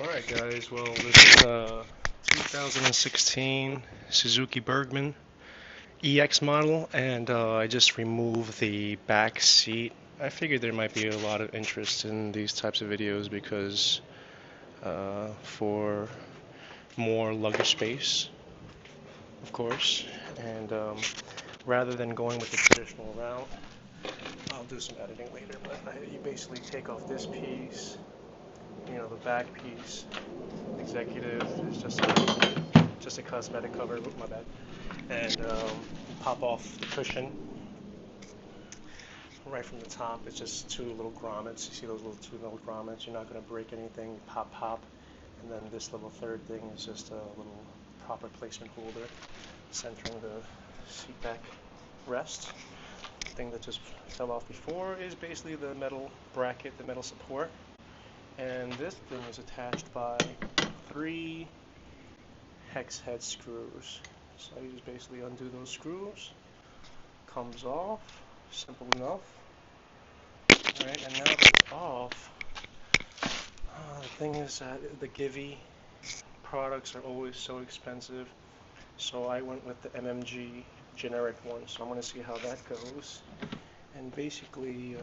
Alright guys, well this is a 2016 Suzuki Burgman EX model, and I just removed the back seat. I figured there might be a lot of interest in these types of videos because for more luggage space, of course, and rather than going with the traditional route, I'll do some editing later, but you basically take off this piece, the back piece. Executive is just a cosmetic cover, my bad, and pop off the cushion right from the top. It's just two little grommets. You see those two little grommets? You're not going to break anything. Pop, and then this little third thing is just a little proper placement holder centering the seat back rest. The thing that just fell off before is basically the metal bracket, the metal support, and this thing is attached by 3 hex head screws. So you just basically undo those screws, comes off, simple enough. Alright, and now that it's off, the thing is that the Givi products are always so expensive, so I went with the MMG generic one, so I'm going to see how that goes. And basically,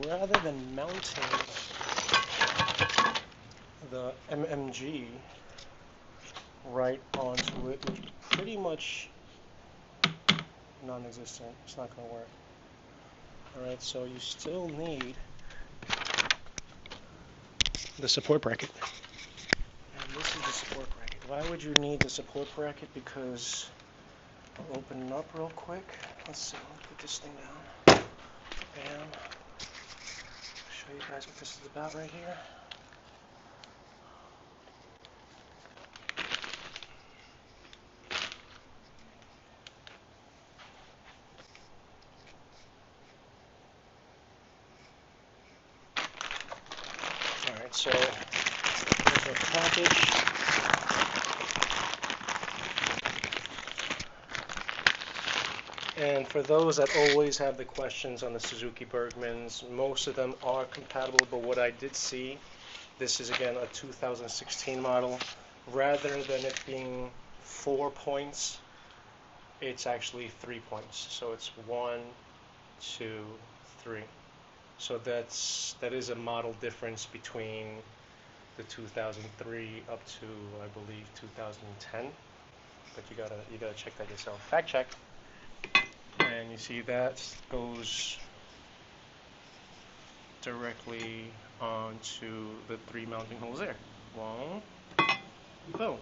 rather than mounting the MMG right onto it, which pretty much non-existent, it's not going to work. Alright, so you still need the support bracket. And this is the support bracket. Why would you need the support bracket? Because I'll open it up real quick. Let's see, let's put this thing down. Bam. Show you guys what this is about right here. Alright, so here's our package. And for those that always have the questions on the Suzuki Burgmans, most of them are compatible, but what I did see, this is again a 2016 model. Rather than it being 4 points, it's actually 3 points. So it's 1, 2, 3. So that is a model difference between the 2003 up to, I believe, 2010. But you gotta check that yourself. Fact check. And you see that goes directly onto the 3 mounting holes there. 1, boom.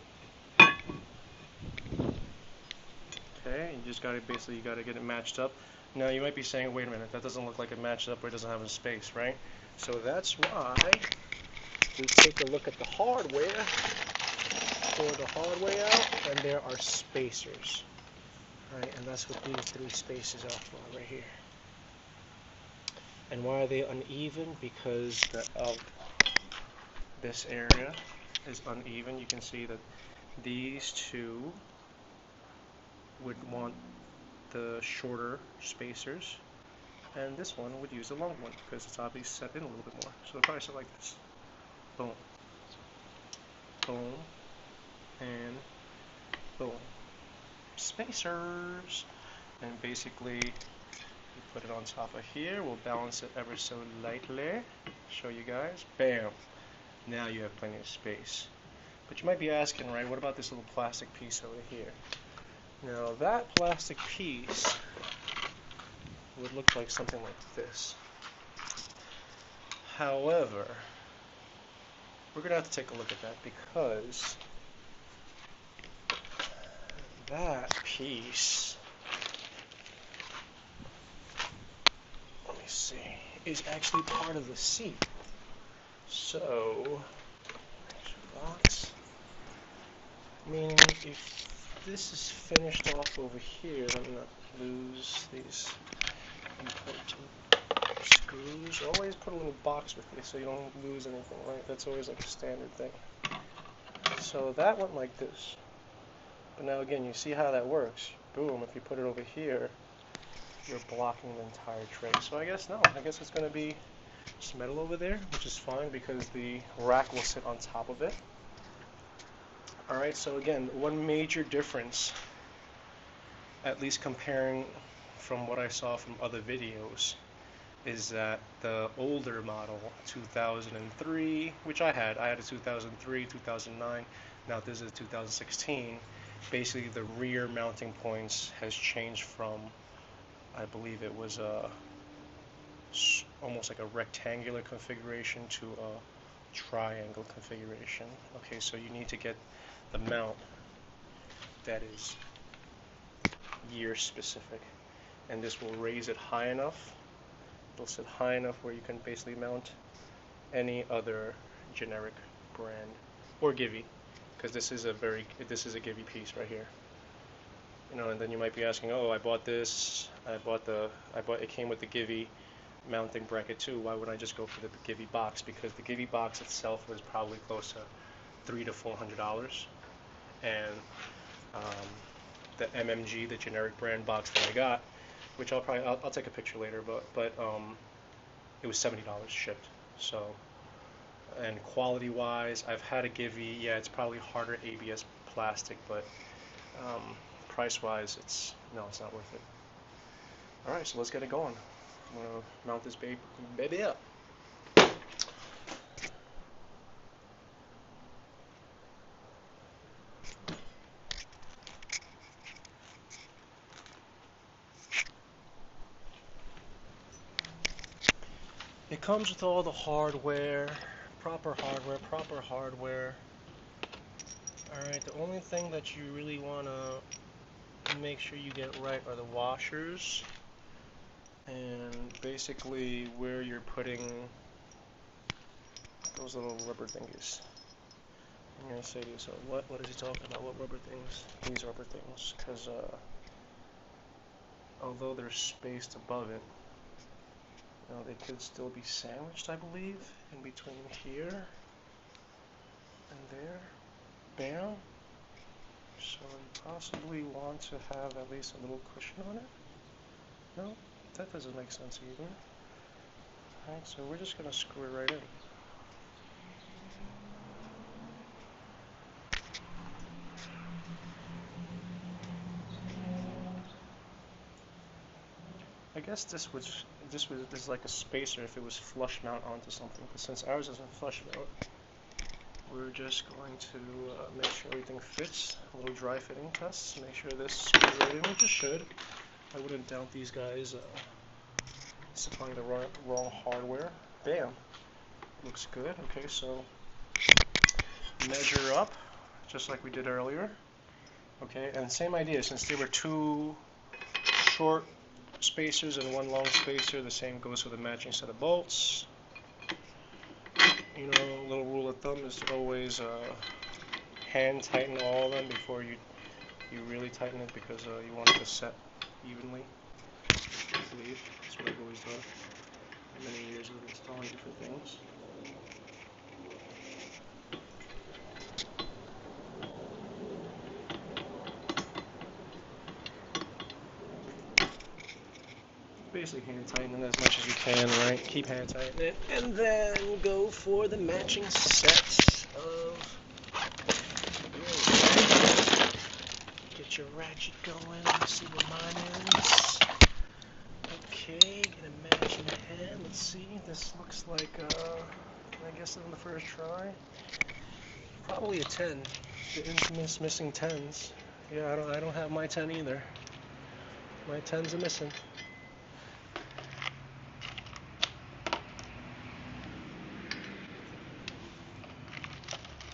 Okay, you just gotta get it matched up. Now you might be saying, wait a minute, that doesn't look like it matched up or it doesn't have a space, right? So that's why we take a look at the hardware, pull the hardware out, and there are spacers. Right, and that's what these 3 spaces are for right here. And why are they uneven? Because this area is uneven. You can see that these 2 would want the shorter spacers, and this one would use the long one because it's obviously set in a little bit more. So they'll probably set like this. Boom. Boom. And boom. Spacers. And basically you put it on top of here. We'll balance it ever so lightly. Show you guys. Bam. Now you have plenty of space. But you might be asking, right, what about this little plastic piece over here? Now that plastic piece would look like something like this. However, we're gonna have to take a look at that because that piece, let me see, is actually part of the seat. So, box, meaning if this is finished off over here, let me not lose these important screws. Always put a little box with you so you don't lose anything, right? That's always like a standard thing. So that went like this. But now again, you see how that works. Boom, if you put it over here, you're blocking the entire tray. So I guess it's going to be Just metal over there, which is fine because the rack will sit on top of it. Alright, so again, one major difference, at least comparing from what I saw from other videos, is that the older model, 2003, which I had a 2003, 2009, now this is 2016, basically the rear mounting points has changed from, I believe it was almost like a rectangular configuration to a triangle configuration. Okay, so you need to get the mount that is year specific, and this will raise it high enough. It'll sit high enough where you can basically mount any other generic brand or Givi, because this is a Givi piece right here. You know, and then you might be asking, oh, I bought this, it came with the Givi mounting bracket too. Why wouldn't I just go for the Givi box? Because the Givi box itself was probably close to $300 to $400, and the MMG, the generic brand box that I got, which I'll take a picture later, but it was $70 shipped. So, and quality wise, I've had a Givi. Yeah, it's probably harder ABS plastic, but price wise, it's not worth it. All right, so let's get it going. I'm gonna mount this baby up. It comes with all the hardware, proper hardware. Alright, the only thing that you really want to make sure you get right are the washers, and basically where you're putting those little rubber thingies. I'm going to say to yourself, what is he talking about? What rubber things? These rubber things, because although they're spaced above it, you know, they could still be sandwiched, I believe, in between here and there. Bam. So you possibly want to have at least a little cushion on it. No, that doesn't make sense either. Alright, so we're just going to screw it right in. I guess this is like a spacer if it was flush mount onto something, but since ours isn't flush mount, we're just going to make sure everything fits. A little dry fitting test. Make sure this screws right in, which it should. I wouldn't doubt these guys supplying the wrong hardware. Bam. Looks good. Okay, so measure up, just like we did earlier. Okay, and same idea. Since there were two short spacers and one long spacer, the same goes for the matching set of bolts. You know, a little rule of thumb is to always hand tighten all of them before you really tighten it, because you want it to set evenly. I believe that's what I've always done. Many years of installing different things. Basically hand tighten it as much as you can, right? Keep hand tightening it, and then go for the matching set of get your ratchet going. Let's see what mine is. Okay, gonna match in hand. Let's see. This looks like I guess on the first try, probably a 10. The infamous missing 10s. Yeah, I don't have my 10 either. My 10s are missing.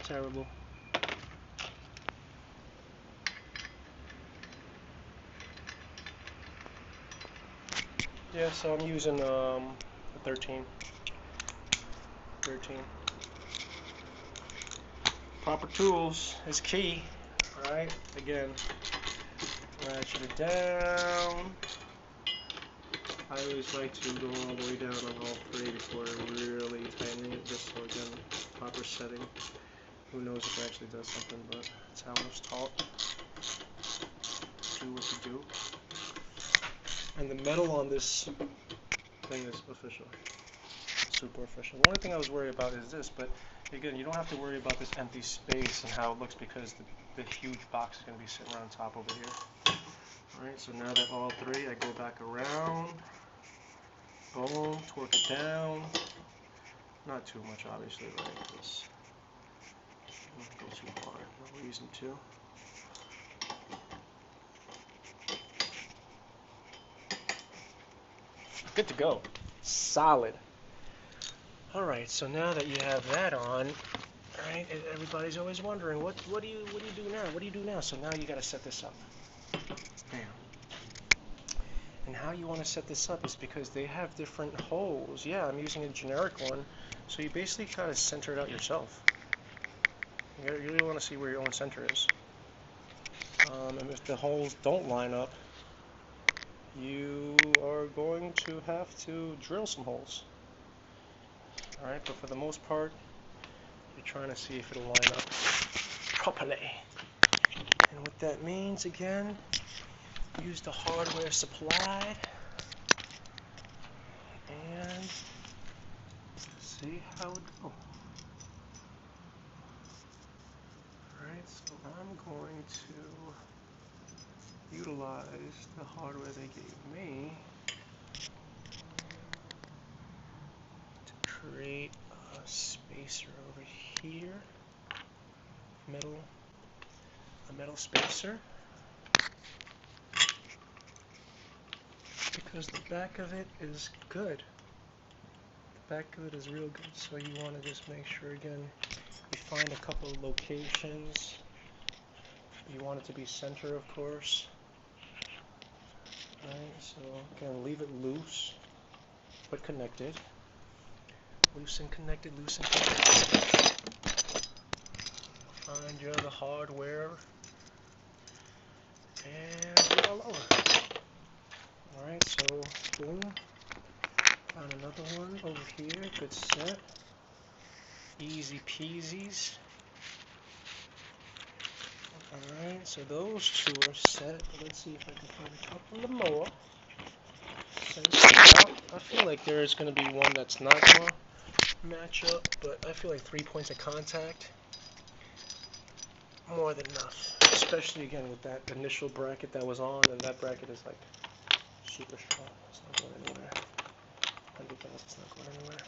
Terrible. Yeah, so I'm using a 13. Proper tools is key. Alright, again, ratchet it down. I always like to go all the way down on all three before really tightening it, just so again, proper setting. Who knows if it actually does something, but that's how I was taught. Do what you do. And the metal on this thing is official. super efficient. The only thing I was worried about is this, but again, you don't have to worry about this empty space and how it looks because the huge box is going to be sitting right on top over here. Alright, so now that all three, I go back around, boom, torque it down. Not too much, obviously, right? Because don't go too far, no reason to. Good to go. Solid. Alright, so now that you have that on, right, everybody's always wondering, what do you do now? What do you do now? So now you got to set this up. Bam. And how you want to set this up is because they have different holes. Yeah, I'm using a generic one, so you basically got to center it out yourself. You really want to see where your own center is. And if the holes don't line up, you are going to have to drill some holes. Alright, but for the most part, you're trying to see if it'll line up properly. And what that means, again, use the hardware supplied and see how it goes. Alright, so I'm going to utilize the hardware they gave me to create a spacer over here, a metal spacer, because the back of it is good. The back of it is real good, so you want to just make sure, again, you find a couple of locations. You want it to be center, of course. Alright, so again, leave it loose, but connected. Loose and connected, loose and connected. Find your other hardware and do it all over. Alright, so boom. Found another one over here. Good set. Easy peasies. Alright, so those two are set. Let's see if I can find a couple of more. I feel like there's going to be one that's not going to match up, but I feel like 3 points of contact, more than enough. Especially again with that initial bracket that was on, and that bracket is like super strong. It's not going anywhere. 100,000, it's not going anywhere.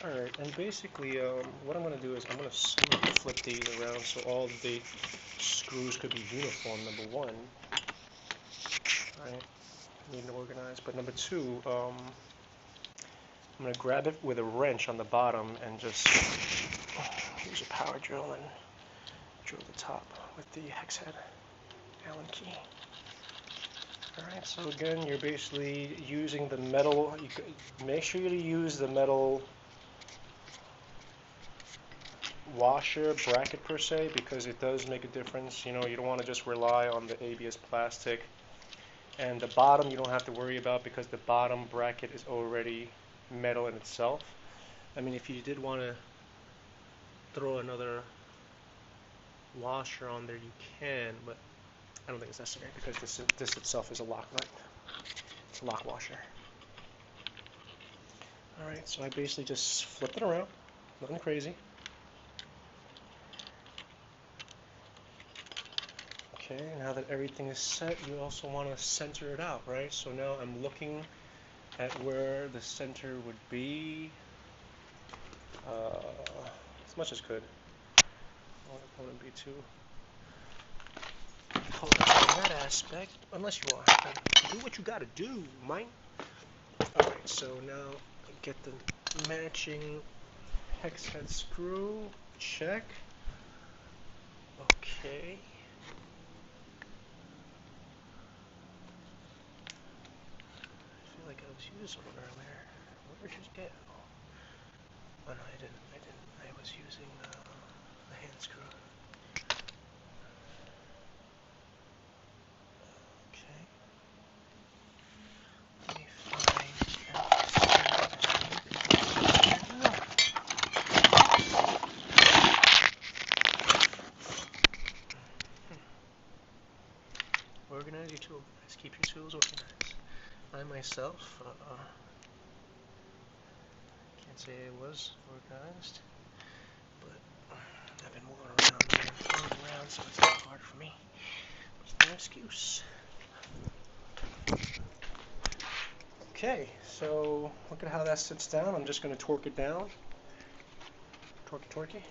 Alright, and basically what I'm going to do is I'm going to flip these around so all the screws could be uniform, number one. Alright, need to organize. But number two, I'm going to grab it with a wrench on the bottom and just use a power drill and drill the top with the hex head Allen key. Alright, so again, you're basically using the metal. Make sure you use the metal washer bracket per se, because it does make a difference. You know, you don't want to just rely on the ABS plastic. And the bottom you don't have to worry about because the bottom bracket is already metal in itself. I mean, if you did want to throw another washer on there, you can, but I don't think it's necessary because this itself is a lock nut. It's a lock washer. Alright, so I basically just flip it around. Nothing crazy. Okay, now that everything is set, you also want to center it out, right? So now I'm looking at where the center would be, as much as could. I don't want to be too caught up in that aspect, unless you are. Do what you gotta do, Mike. Alright, so now get the matching hex head screw, check. Okay. Like I was using one earlier. Where did it go? Oh no, I didn't. I was using the hand screw. Okay. Let me find Organize your tools. Keep your tools organized. I myself can't say I was organized, but I've been moving around and throwing around, so it's not hard for me. It's no excuse. Okay, so look at how that sits down. I'm just going to torque it down. Torque it.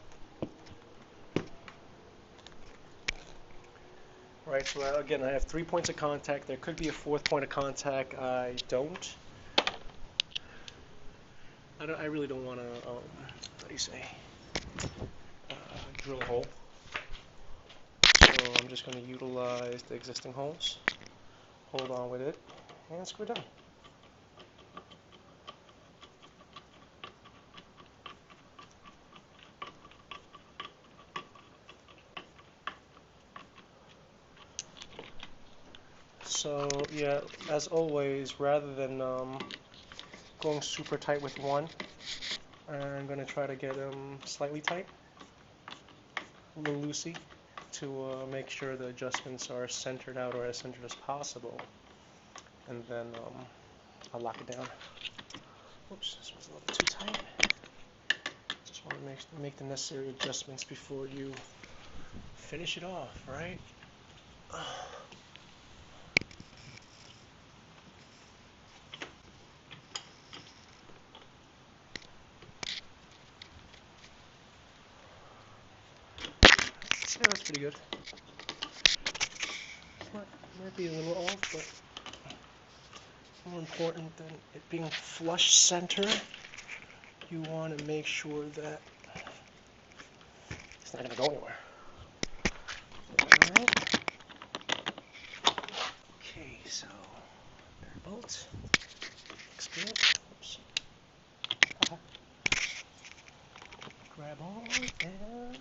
Right, so again, I have 3 points of contact. There could be a 4th point of contact. I don't. I really don't want to, what do you say, drill a hole. So I'm just going to utilize the existing holes. Hold on with it, and screw it down. So yeah, as always, rather than going super tight with one, I'm going to try to get them slightly tight, a little loosey, to make sure the adjustments are centered out, or as centered as possible, and then I'll lock it down. Oops, this was a little too tight. Just want to make the necessary adjustments before you finish it off, right? Yeah, that's pretty good. Might be a little off, but more important than it being flush center, you want to make sure that it's not going to go anywhere. Alright. Okay, so there are bolts. Looks good. Oops. Grab on and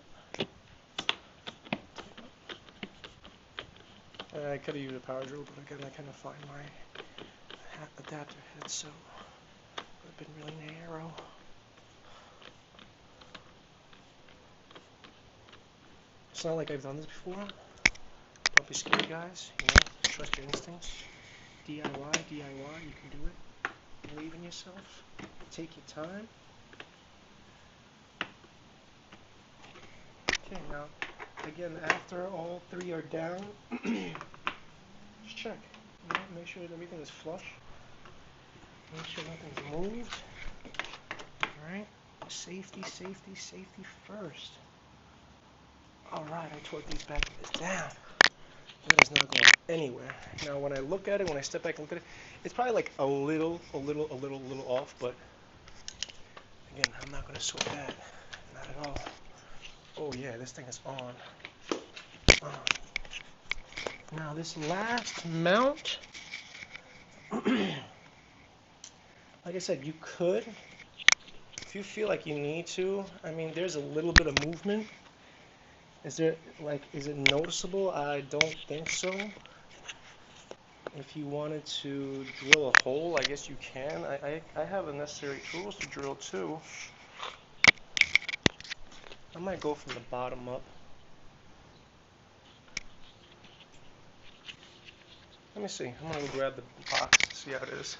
I could have used a power drill, but again, I kind of find my adapter head so it would have been really narrow. It's not like I've done this before. Don't be scared, guys. You know, trust your instincts. DIY, you can do it. Believe in yourself. Take your time. Okay, now, again, after all 3 are down, just check. You know, make sure that everything is flush. Make sure nothing's moved. Alright? Safety first. Alright, I torqued these bad boys down. It is not going anywhere. Now, when I look at it, when I step back and look at it, it's probably like a little off, but again, I'm not going to sweat that. Not at all. Oh yeah, this thing is on. Now, this last mount, like I said, you could, if you feel like you need to, I mean, there's a little bit of movement. Is it noticeable? I don't think so. If you wanted to drill a hole, I guess you can. I have the necessary tools to drill too. I might go from the bottom up. Let me see. I'm gonna go grab the box, see how it is.